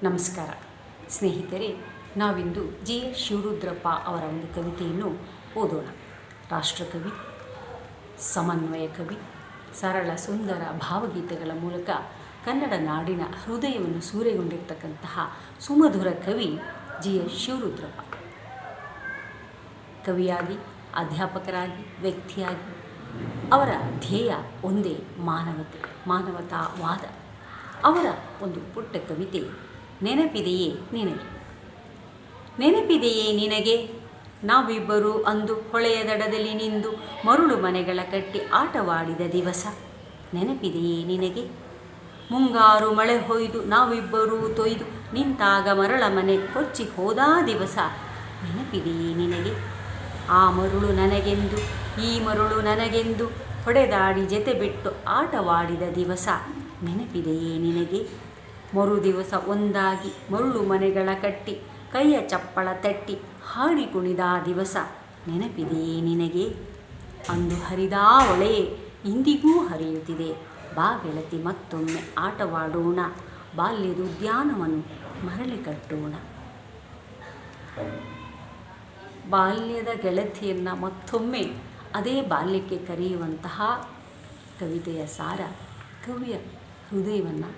ನಮಸ್ಕಾರ ಸ್ನೇಹಿತರೆ, ನಾವಿಂದು ಜಿ ಎಸ್ ಶಿವರುದ್ರಪ್ಪ ಅವರ ಒಂದು ಕವಿತೆಯನ್ನು ಓದೋಣ. ರಾಷ್ಟ್ರಕವಿ, ಸಮನ್ವಯ ಕವಿ, ಸರಳ ಸುಂದರ ಭಾವಗೀತೆಗಳ ಮೂಲಕ ಕನ್ನಡ ನಾಡಿನ ಹೃದಯವನ್ನು ಸೂರೆಗೊಂಡಿರ್ತಕ್ಕಂತಹ ಸುಮಧುರ ಕವಿ ಜಿ ಎಸ್ ಶಿವರುದ್ರಪ್ಪ. ಕವಿಯಾಗಿ, ಅಧ್ಯಾಪಕರಾಗಿ, ವ್ಯಕ್ತಿಯಾಗಿ ಅವರ ಧ್ಯೇಯ ಒಂದೇ, ಮಾನವತೆ, ಮಾನವತಾವಾದ. ಅವರ ಒಂದು ಪುಟ್ಟ ಕವಿತೆ, ನೆನಪಿದೆಯೇ ನಿನಗೆ. ನೆನಪಿದೆಯೇ ನಿನಗೆ, ನಾವಿಬ್ಬರೂ ಅಂದು ಹೊಳೆಯ ದಡದಲ್ಲಿ ನಿಂದು ಮರುಳು ಮನೆಗಳ ಕಟ್ಟಿ ಆಟವಾಡಿದ ದಿವಸ. ನೆನಪಿದೆಯೇ ನಿನಗೆ, ಮುಂಗಾರು ಮಳೆ ಹೊಯ್ದು ನಾವಿಬ್ಬರೂ ತೊಯ್ದು ನಿಂತಾಗ ಮರಳ ಮನೆ ಕೊಚ್ಚಿ ಹೋದ ದಿವಸ. ನೆನಪಿದೆಯೇ ನಿನಗೆ, ಆ ಮರುಳು ನನಗೆಂದು ಈ ಮರುಳು ನನಗೆಂದು ಹೊಡೆದಾಡಿ ಜತೆ ಬಿಟ್ಟು ಆಟವಾಡಿದ ದಿವಸ. ನೆನಪಿದೆಯೇ ನಿನಗೆ, ಮರು ದಿವಸ ಒಂದಾಗಿ ಮರುಳು ಮನೆಗಳ ಕಟ್ಟಿ ಕೈಯ ಚಪ್ಪಳ ತಟ್ಟಿ ಹಾಡಿ ಕುಣಿದ ದಿವಸ. ನೆನಪಿದೆಯೇ ನಿನಗೆ, ಅಂದು ಹರಿದ ಹೊಳೆಯೇ ಇಂದಿಗೂ ಹರಿಯುತ್ತಿದೆ. ಬಾ ಗೆಳತಿ ಮತ್ತೊಮ್ಮೆ ಆಟವಾಡೋಣ, ಬಾಲ್ಯದ ಉದ್ಯಾನವನ್ನು ಮರಳಿ ಕಟ್ಟೋಣ. ಬಾಲ್ಯದ ಗೆಳತಿಯನ್ನು ಮತ್ತೊಮ್ಮೆ ಅದೇ ಬಾಲ್ಯಕ್ಕೆ ಕರೆಯುವಂತಹ ಕವಿತೆಯ ಸಾರ ಕವಿಯ ಹೃದಯವನ್ನು,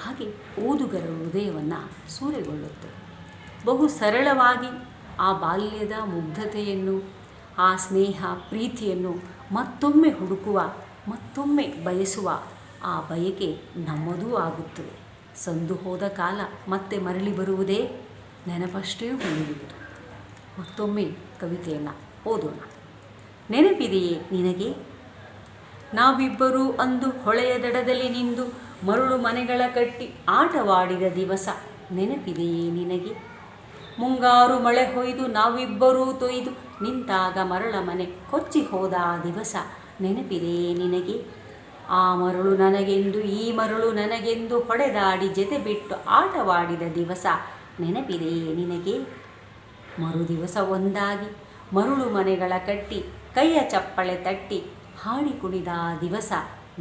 ಹಾಗೆ ಓದುಗರ ಹೃದಯವನ್ನು ಸೂರೆಗೊಳ್ಳುತ್ತದೆ. ಬಹು ಸರಳವಾಗಿ ಆ ಬಾಲ್ಯದ ಮುಗ್ಧತೆಯನ್ನು, ಆ ಸ್ನೇಹ ಪ್ರೀತಿಯನ್ನು ಮತ್ತೊಮ್ಮೆ ಹುಡುಕುವ, ಮತ್ತೊಮ್ಮೆ ಬಯಸುವ ಆ ಬಯಕೆ ನಮ್ಮದೂ ಆಗುತ್ತದೆ. ಸಂದು ಹೋದ ಕಾಲ ಮತ್ತೆ ಮರಳಿ ಬರುವುದೇ, ನೆನಪಷ್ಟೇ ಉಳಿಯುವುದು. ಮತ್ತೊಮ್ಮೆ ಕವಿತೆಯನ್ನು ಓದೋಣ. ನೆನಪಿದೆಯೇ ನಿನಗೆ, ನಾವಿಬ್ಬರೂ ಅಂದು ಹೊಳೆಯ ದಡದಲ್ಲಿ ನಿಂದು ಮರುಳು ಮನೆಗಳ ಕಟ್ಟಿ ಆಟವಾಡಿದ ದಿವಸ. ನೆನಪಿದೆಯೇ ನಿನಗೆ, ಮುಂಗಾರು ಮಳೆ ಹೊಯ್ದು ನಾವಿಬ್ಬರೂ ತೊಯ್ದು ನಿಂತಾಗ ಮರಳ ಮನೆ ಕೊಚ್ಚಿ ಹೋದ ದಿವಸ. ನೆನಪಿದೆಯೇ ನಿನಗೆ, ಆ ಮರಳು ನನಗೆಂದು ಈ ಮರಳು ನನಗೆಂದು ಹೊಡೆದಾಡಿ ಜತೆ ಬಿಟ್ಟು ಆಟವಾಡಿದ ದಿವಸ. ನೆನಪಿದೆಯೇ ನಿನಗೆ, ಮರು ದಿವಸ ಒಂದಾಗಿ ಮರುಳು ಮನೆಗಳ ಕಟ್ಟಿ ಕೈಯ ಚಪ್ಪಳೆ ತಟ್ಟಿ ಹಾಡಿ ಕುಣಿದ ದಿವಸ.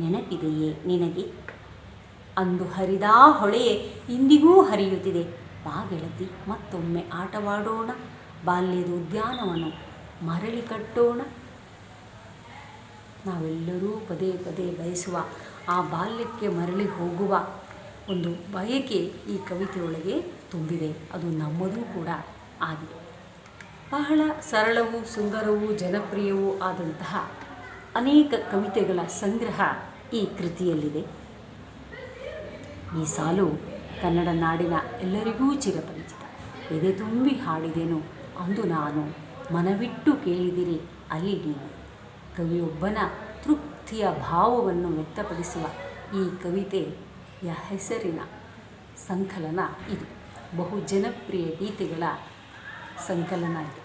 ನೆನಪಿದೆಯೇ ನಿನಗೆ, ಅಂದು ಹರಿದ ಹೊಳೆಯೇ ಇಂದಿಗೂ ಹರಿಯುತ್ತಿದೆ. ಬಾ ಗೆಳತಿ ಮತ್ತೊಮ್ಮೆ ಆಟವಾಡೋಣ, ಬಾಲ್ಯದ ಉದ್ಯಾನವನ್ನು ಮರಳಿ ಕಟ್ಟೋಣ. ನಾವೆಲ್ಲರೂ ಪದೇ ಪದೇ ಬಯಸುವ ಆ ಬಾಲ್ಯಕ್ಕೆ ಮರಳಿ ಹೋಗುವ ಒಂದು ಬಯಕೆ ಈ ಕವಿತೆಯೊಳಗೆ ತುಂಬಿದೆ. ಅದು ನಮ್ಮದೂ ಕೂಡ ಆಗಿದೆ. ಬಹಳ ಸರಳವೂ ಸುಂದರವೂ ಜನಪ್ರಿಯವೂ ಆದಂತಹ ಅನೇಕ ಕವಿತೆಗಳ ಸಂಗ್ರಹ ಈ ಕೃತಿಯಲ್ಲಿದೆ. ಈ ಸಾಲು ಕನ್ನಡ ನಾಡಿನ ಎಲ್ಲರಿಗೂ ಚಿರಪರಿಚಿತ. ಎದೆ ತುಂಬಿ ಹಾಡಿದೆನು ಅಂದು ನಾನು, ಮನವಿಟ್ಟು ಕೇಳಿದಿರಿ ಅಲ್ಲಿ ನೀವು. ಕವಿಯೊಬ್ಬನ ತೃಪ್ತಿಯ ಭಾವವನ್ನು ವ್ಯಕ್ತಪಡಿಸುವ ಈ ಕವಿತೆಯ ಹೆಸರಿನ ಸಂಕಲನ ಇದು. ಬಹು ಜನಪ್ರಿಯ ಗೀತೆಗಳ ಸಂಕಲನ ಇದು.